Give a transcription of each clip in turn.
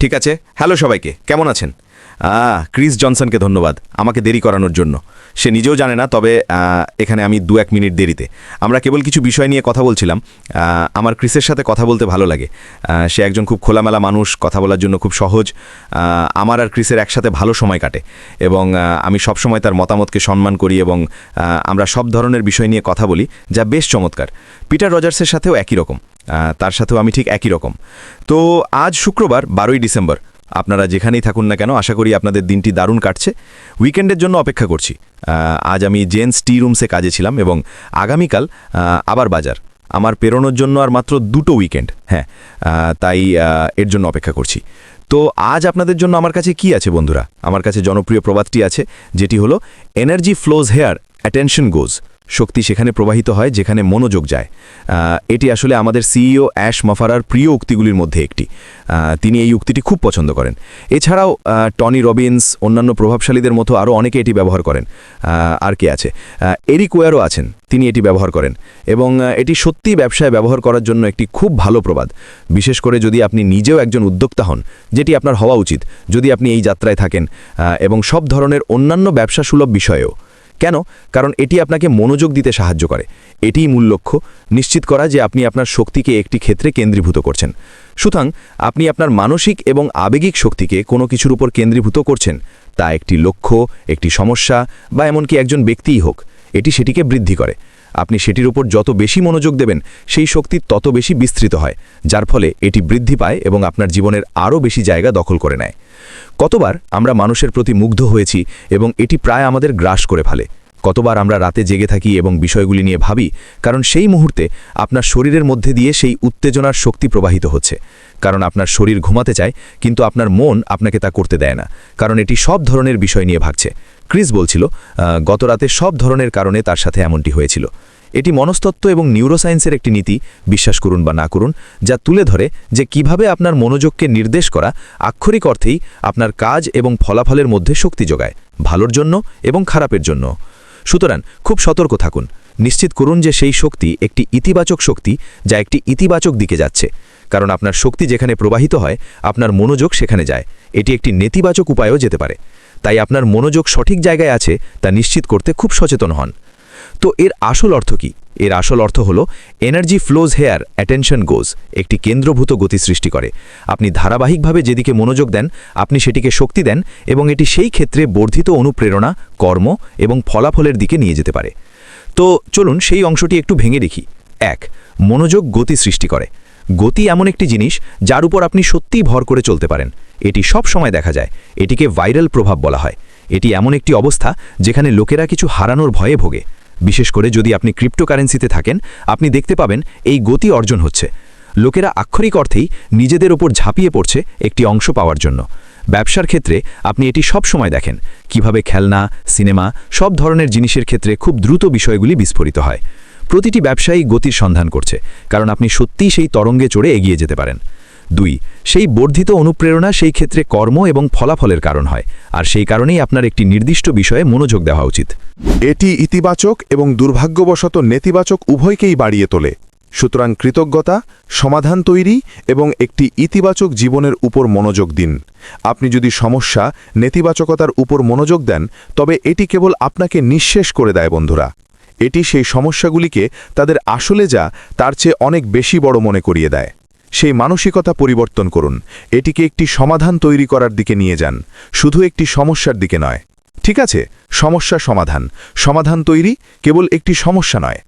ঠিক আছে। হ্যালো সবাইকে, কেমন আছেন? ক্রিস জনসনকে ধন্যবাদ আমাকে দেরি করানোর জন্য। সে নিজেও জানে না, তবে এখানে আমি 2-1 মিনিট দেরিতে। আমরা কেবল কিছু বিষয় নিয়ে কথা বলছিলাম। আমার ক্রিসের সাথে কথা বলতে ভালো লাগে। সে একজন খুব খোলামেলা মানুষ, কথা বলার জন্য খুব সহজ। আমার আর ক্রিসের একসাথে ভালো সময় কাটে এবং আমি সবসময় তার মতামতকে সম্মান করি এবং আমরা সব ধরনের বিষয় নিয়ে কথা বলি, যা বেশ চমৎকার। পিটার রজার্সের সাথেও একই রকম, তার সাথেও আমি ঠিক একই রকম। তো আজ শুক্রবার 12ই ডিসেম্বর। আপনারা যেখানেই থাকুন না কেন, আশা করি আপনাদের দিনটি দারুণ কাটছে। উইকেন্ডের জন্য অপেক্ষা করছি। আজ আমি জেন্টস টি রুমসে কাজে ছিলাম এবং আগামীকাল আবার বাজার। আমার পেরোনোর জন্য আর মাত্র 2টো উইকেন্ড। হ্যাঁ, তাই এর জন্য অপেক্ষা করছি। তো আজ আপনাদের জন্য আমার কাছে কি আছে বন্ধুরা? আমার কাছে জনপ্রিয় প্রবাদটি আছে, যেটি হলো এনার্জি ফ্লোজ হেয়ার, অ্যাটেনশন গোজ। শক্তি সেখানে প্রবাহিত হয় যেখানে মনোযোগ যায়। এটি আসলে আমাদের সিইও অ্যাশ মাফারার প্রিয় উক্তিগুলির মধ্যে একটি। তিনি এই উক্তিটি খুব পছন্দ করেন। এছাড়াও টনি রবিন্স, অন্যান্য প্রভাবশালীদের মতো আরও অনেকে এটি ব্যবহার করেন। আর কে আছে? এরিক ওয়ারও আছেন, তিনি এটি ব্যবহার করেন এবং এটি সত্যি ব্যবসায় ব্যবহার করার জন্য একটি খুব ভালো প্রবাদ। বিশেষ করে যদি আপনি নিজেও একজন উদ্যোক্তা হন, যেটি আপনার হওয়া উচিত যদি আপনি এই যাত্রায় থাকেন, এবং সব ধরনের অন্যান্য ব্যবসাসুলভ বিষয়েও। কেন? কারণ এটি আপনাকে মনোযোগ দিতে সাহায্য করে। এটিই মূল লক্ষ্য, নিশ্চিত করা যে আপনি আপনার শক্তিকে একটি ক্ষেত্রে কেন্দ্রীভূত করছেন। সুতরাং আপনি আপনার মানসিক এবং আবেগিক শক্তিকে কোনো কিছুর উপর কেন্দ্রীভূত করছেন, তা একটি লক্ষ্য, একটি সমস্যা বা এমনকি একজন ব্যক্তিই হোক, এটি সেটিকে বৃদ্ধি করে। আপনি সেটির উপর যত বেশি মনোযোগ দেবেন, সেই শক্তি তত বেশি বিস্তৃত হয়, যার ফলে এটি বৃদ্ধি পায় এবং আপনার জীবনের আরও বেশি জায়গা দখল করে নেয়। কতবার আমরা মানুষের প্রতি মুগ্ধ হয়েছি এবং এটি প্রায় আমাদের গ্রাস করে ফেলে। কতবার আমরা রাতে জেগে থাকি এবং বিষয়গুলি নিয়ে ভাবি, কারণ সেই মুহূর্তে আপনার শরীরের মধ্যে দিয়ে সেই উত্তেজনার শক্তি প্রবাহিত হচ্ছে। কারণ আপনার শরীর ঘুমাতে চায়, কিন্তু আপনার মন আপনাকে তা করতে দেয় না, কারণ এটি সব ধরনের বিষয় নিয়ে ভাবছে। ক্রিস বলছিল গত রাতে সব ধরনের কারণে তার সাথে এমনটি হয়েছিল। এটি মনস্তত্ত্ব এবং নিউরোসায়েন্সের একটি নীতি, বিশ্বাস করুন বা না করুন, যা তুলে ধরে যে কিভাবে আপনার মনোযোগকে নির্দেশ করা আক্ষরিক অর্থেই আপনার কাজ এবং ফলাফলের মধ্যে শক্তি যোগায়, ভালোর জন্য এবং খারাপের জন্য। সুতরাং খুব সতর্ক থাকুন। নিশ্চিত করুন যে সেই শক্তি একটি ইতিবাচক শক্তি, যা একটি ইতিবাচক দিকে যাচ্ছে। কারণ আপনার শক্তি যেখানে প্রবাহিত হয়, আপনার মনোযোগ সেখানে যায়। এটি একটি নেতিবাচক উপায়ও যেতে পারে। তাই আপনার মনোযোগ সঠিক জায়গায় আছে তা নিশ্চিত করতে খুব সচেতন হন। তো এর আসল অর্থ কি? এর আসল অর্থ হলো এনার্জি ফ্লোজ হেয়ার, অ্যাটেনশন গোজ। একটি কেন্দ্রভূত গতি সৃষ্টি করে। আপনি ধারাবাহিকভাবে যেদিকে মনোযোগ দেন, আপনি সেটিকে শক্তি দেন এবং এটি সেই ক্ষেত্রে বর্ধিত অনুপ্রেরণা, কর্ম এবং ফলাফলের দিকে নিয়ে যেতে পারে। তো চলুন সেই অংশটি একটু ভেঙে দেখি। 1. মনোযোগ গতি সৃষ্টি করে। গতি এমন একটি জিনিস যার উপর আপনি সত্যিই ভর করে চলতে পারেন। এটি সব সময় দেখা যায়। এটিকে ভাইরাল প্রভাব বলা হয়। এটি এমন একটি অবস্থা যেখানে লোকেরা কিছু হারানোর ভয়ে ভোগে। বিশেষ করে যদি আপনি ক্রিপ্টোকারেন্সিতে থাকেন, আপনি দেখতে পাবেন এই গতি অর্জন হচ্ছে। লোকেরা আক্ষরিক অর্থেই নিজেদের ওপর ঝাঁপিয়ে পড়ছে একটি অংশ পাওয়ার জন্য। ব্যবসার ক্ষেত্রে আপনি এটি সব সময় দেখেন, কিভাবে খেলনা, সিনেমা, সব ধরনের জিনিসের ক্ষেত্রে খুব দ্রুত বিষয়গুলি বিস্ফোরিত হয়। প্রতিটি ব্যবসায়ী গতির সন্ধান করছে, কারণ আপনি সত্যিই সেই তরঙ্গে চড়ে এগিয়ে যেতে পারেন। 2. সেই বর্ধিত অনুপ্রেরণা সেই ক্ষেত্রে কর্ম এবং ফলাফলের কারণ হয়, আর সেই কারণেই আপনার একটি নির্দিষ্ট বিষয়ে মনোযোগ দেওয়া উচিত। এটি ইতিবাচক এবং দুর্ভাগ্যবশত নেতিবাচক উভয়কেই বাড়িয়ে তোলে। সুতরাং কৃতজ্ঞতা, সমাধান তৈরি এবং একটি ইতিবাচক জীবনের উপর মনোযোগ দিন। আপনি যদি সমস্যা, নেতিবাচকতার উপর মনোযোগ দেন, তবে এটি কেবল আপনাকে নিঃশেষ করে দেয় বন্ধুরা। এটি সেই সমস্যাগুলিকে তাদের আসলে যা তার চেয়ে অনেক বেশি বড় মনে করিয়ে দেয়। সেই মানসিকতা পরিবর্তন করুন। এটিকে একটি সমাধান তৈরি করার দিকে নিয়ে যান, শুধু একটি সমস্যার দিকে নয়। ঠিক আছে, সমস্যা সমাধান, সমাধান তৈরি, কেবল একটি সমস্যা নয়।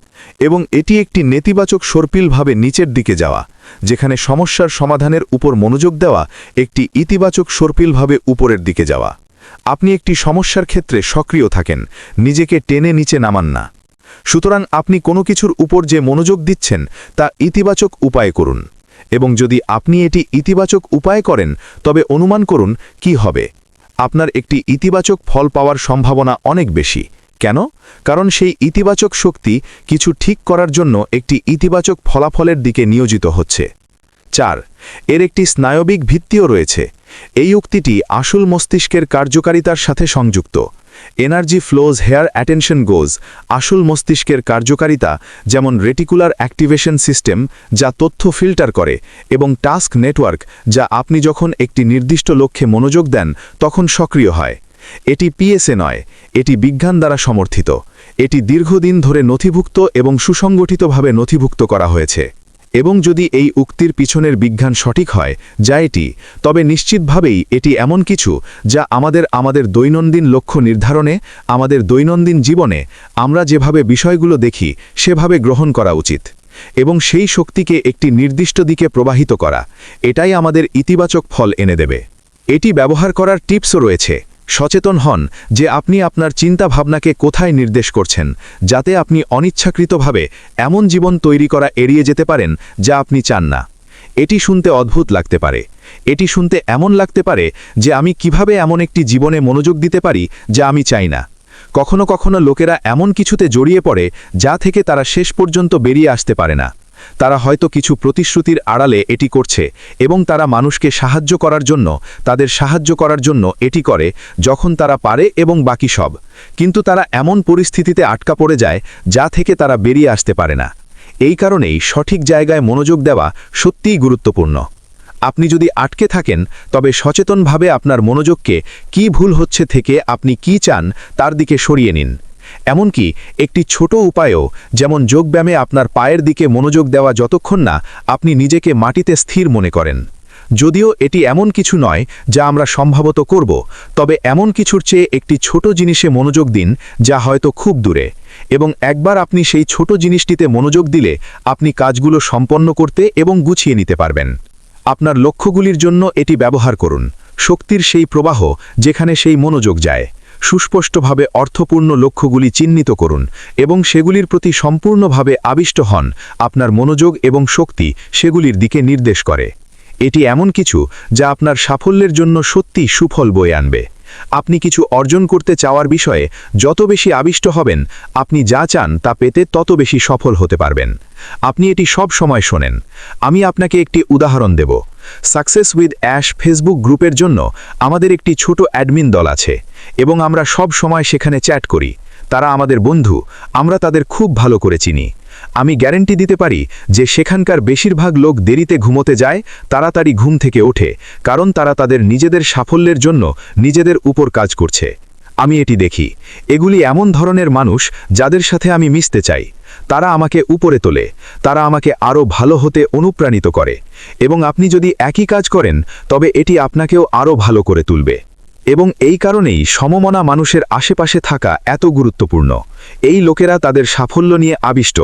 এবং এটি একটি নেতিবাচক সর্পিলভাবে নিচের দিকে যাওয়া, যেখানে সমস্যার সমাধানের উপর মনোযোগ দেওয়া একটি ইতিবাচক সর্পিলভাবে উপরের দিকে যাওয়া। আপনি একটি সমস্যার ক্ষেত্রে সক্রিয় থাকেন, নিজেকে টেনে নিচে নামান না। সুতরাং আপনি কোনো কিছুর উপর যে মনোযোগ দিচ্ছেন তা ইতিবাচক উপায়ে করুন। এবং যদি আপনি এটি ইতিবাচক উপায় করেন, তবে অনুমান করুন কি হবে। আপনার একটি ইতিবাচক ফল পাওয়ার সম্ভাবনা অনেক বেশি। কেন? কারণ সেই ইতিবাচক শক্তি কিছু ঠিক করার জন্য একটি ইতিবাচক ফলাফলের দিকে নিয়োজিত হচ্ছে। 4. এর একটি স্নায়বিক ভিত্তিও রয়েছে। এই উক্তিটি আসল মস্তিষ্কের কার্যকারিতার সাথে সংযুক্ত। এনার্জি ফ্লোজ হেয়ার অ্যাটেনশন গোজ আসল মস্তিষ্কের কার্যকারিতা, যেমন রেটিকুলার অ্যাক্টিভেশন সিস্টেম যা তথ্য ফিল্টার করে, এবং টাস্ক নেটওয়ার্ক যা আপনি যখন একটি নির্দিষ্ট লক্ষ্যে মনোযোগ দেন তখন সক্রিয় হয়। এটি পিএসএ নয়, এটি বিজ্ঞান দ্বারা সমর্থিত। এটি দীর্ঘদিন ধরে নথিভুক্ত এবং সুসংগঠিতভাবে নথিভুক্ত করা হয়েছে। এবং যদি এই উক্তির পিছনের বিজ্ঞান সঠিক হয় যা এটি, তবে নিশ্চিতভাবেই এটি এমন কিছু যা আমাদের দৈনন্দিন লক্ষ্য নির্ধারণে, আমাদের দৈনন্দিন জীবনে আমরা যেভাবে বিষয়গুলো দেখি সেভাবে গ্রহণ করা উচিত এবং সেই শক্তিকে একটি নির্দিষ্ট দিকে প্রবাহিত করা, এটাই আমাদের ইতিবাচক ফল এনে দেবে। এটি ব্যবহার করার টিপসও রয়েছে। সচেতন হন যে আপনি আপনার চিন্তাভাবনাকে কোথায় নির্দেশ করছেন, যাতে আপনি অনিচ্ছাকৃতভাবে এমন জীবন তৈরি করা এড়িয়ে যেতে পারেন যা আপনি চান না। এটি শুনতে অদ্ভুত লাগতে পারে, এটি শুনতে এমন লাগতে পারে যে আমি কিভাবে এমন একটি জীবনে মনোযোগ দিতে পারি যা আমি চাই না। কখনো কখনো লোকেরা এমন কিছুতে জড়িয়ে পড়ে যা থেকে তারা শেষ পর্যন্ত বেরিয়ে আসতে পারে না। তারা হয়তো কিছু প্রতিশ্রুতির আড়ালে এটি করছে এবং তারা মানুষকে সাহায্য করার জন্য, তাদের সাহায্য করার জন্য এটি করে যখন তারা পারে এবং বাকি সব, কিন্তু তারা এমন পরিস্থিতিতে আটকা পড়ে যায় যা থেকে তারা বেরিয়ে আসতে পারে না। এই কারণেই সঠিক জায়গায় মনোযোগ দেওয়া সত্যিই গুরুত্বপূর্ণ। আপনি যদি আটকে থাকেন তবে সচেতনভাবে আপনার মনোযোগকে কি ভুল হচ্ছে থেকে আপনি কি চান তার দিকে সরিয়ে নিন। এমনকি একটি ছোট উপায়ও, যেমন যোগব্যায়ামে আপনার পায়ের দিকে মনোযোগ দেওয়া যতক্ষণ না আপনি নিজেকে মাটিতে স্থির মনে করেন। যদিও এটি এমন কিছু নয় যা আমরা সম্ভবত করব, তবে এমন কিছুর চেয়ে একটি ছোট জিনিসে মনোযোগ দিন যা হয়তো খুব দূরে, এবং একবার আপনি সেই ছোট জিনিসটিতে মনোযোগ দিলে আপনি কাজগুলো সম্পন্ন করতে এবং গুছিয়ে নিতে পারবেন। আপনার লক্ষ্যগুলির জন্য এটি ব্যবহার করুন, শক্তির সেই প্রবাহ যেখানে সেই মনোযোগ যায়। সুস্পষ্টভাবে অর্থপূর্ণ লক্ষ্যগুলি চিহ্নিত করুন এবং সেগুলির প্রতি সম্পূর্ণভাবে আবিষ্ট হন। আপনার মনোযোগ এবং শক্তি সেগুলির দিকে নির্দেশ করে। এটি এমন কিছু যা আপনার সাফল্যের জন্য সত্যি সুফল বয়ে আনবে। আপনি কিছু অর্জন করতে চাওয়ার বিষয়ে যত বেশি আবিষ্ট হবেন, আপনি যা চান তা পেতে তত বেশি সফল হতে পারবেন। আপনি এটি সব সময় শোনেন। আমি আপনাকে একটি উদাহরণ দেব। সাকসেস উইথ অ্যাশ ফেসবুক গ্রুপের জন্য আমাদের একটি ছোট অ্যাডমিন দল আছে এবং আমরা সব সময় সেখানে চ্যাট করি। তারা আমাদের বন্ধু, আমরা তাদের খুব ভালো করে চিনি। আমি গ্যারান্টি দিতে পারি যে সেখানকার বেশিরভাগ লোক দেরিতে ঘুমোতে যায়, তাড়াতাড়ি ঘুম থেকে ওঠে, কারণ তারা তাদের নিজেদের সাফল্যের জন্য নিজেদের উপর কাজ করছে। আমি এটি দেখি। এগুলি এমন ধরনের মানুষ যাদের সাথে আমি মিশতে চাই। তারা আমাকে উপরে তোলে, তারা আমাকে আরও ভালো হতে অনুপ্রাণিত করে, এবং আপনি যদি একই কাজ করেন তবে এটি আপনাকেও আরও ভালো করে তুলবে। এবং এই কারণেই সমমনা মানুষের আশেপাশে থাকা এত গুরুত্বপূর্ণ। এই লোকেরা তাদের সাফল্য নিয়ে আবিষ্ট।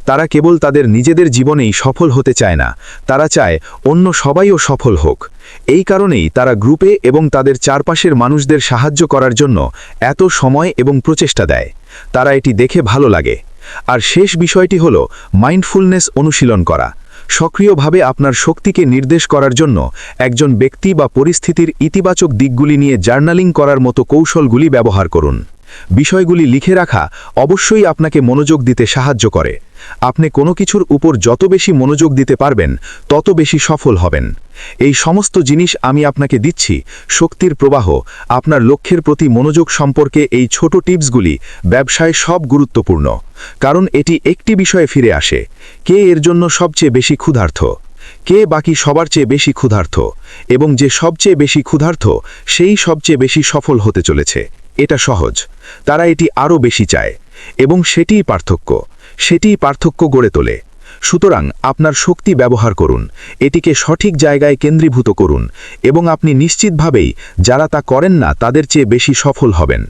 তারা কেবল তাদের নিজেদের জীবনেই সফল হতে চায় না, তারা চায় অন্য সবাইও সফল হোক। এই কারণেই তারা গ্রুপে এবং তাদের চারপাশের মানুষদের সাহায্য করার জন্য এত সময় এবং প্রচেষ্টা দেয়। তারা এটি দেখে ভালো লাগে। আর শেষ বিষয়টি হল মাইন্ডফুলনেস অনুশীলন করা। সক্রিয়ভাবে আপনার শক্তিকে নির্দেশ করার জন্য একজন ব্যক্তি বা পরিস্থিতির ইতিবাচক দিকগুলি নিয়ে জার্নালিং করার মতো কৌশলগুলি ব্যবহার করুন। বিষয়গুলি লিখে রাখা অবশ্যই আপনাকে মনোযোগ দিতে সাহায্য করে। আপনি কোনো কিছুর উপর যত বেশি মনোযোগ দিতে পারবেন তত বেশি সফল হবেন। এই সমস্ত জিনিস আমি আপনাকে দিচ্ছি। শক্তির প্রবাহ, আপনার লক্ষ্যের প্রতি মনোযোগ সম্পর্কে এই ছোট টিপসগুলি ব্যবসায় সব গুরুত্বপূর্ণ, কারণ এটি একটি বিষয়ে ফিরে আসে: কে এর জন্য সবচেয়ে বেশি ক্ষুধার্ত, কে বাকি সবার চেয়ে বেশি ক্ষুধার্ত, এবং যে সবচেয়ে বেশি ক্ষুধার্ত সেই সবচেয়ে বেশি সফল হতে চলেছে। এটা সহজ, তারা এটি আরও বেশি চায়, এবং সেটিই পার্থক্য গড়ে তোলে। সুতরাং আপনার শক্তি ব্যবহার করুন, এটিকে সঠিক জায়গায় কেন্দ্রীভূত করুন, এবং আপনি নিশ্চিতভাবেই যারা তা করেন না তাদের চেয়ে বেশি সফল হবেন।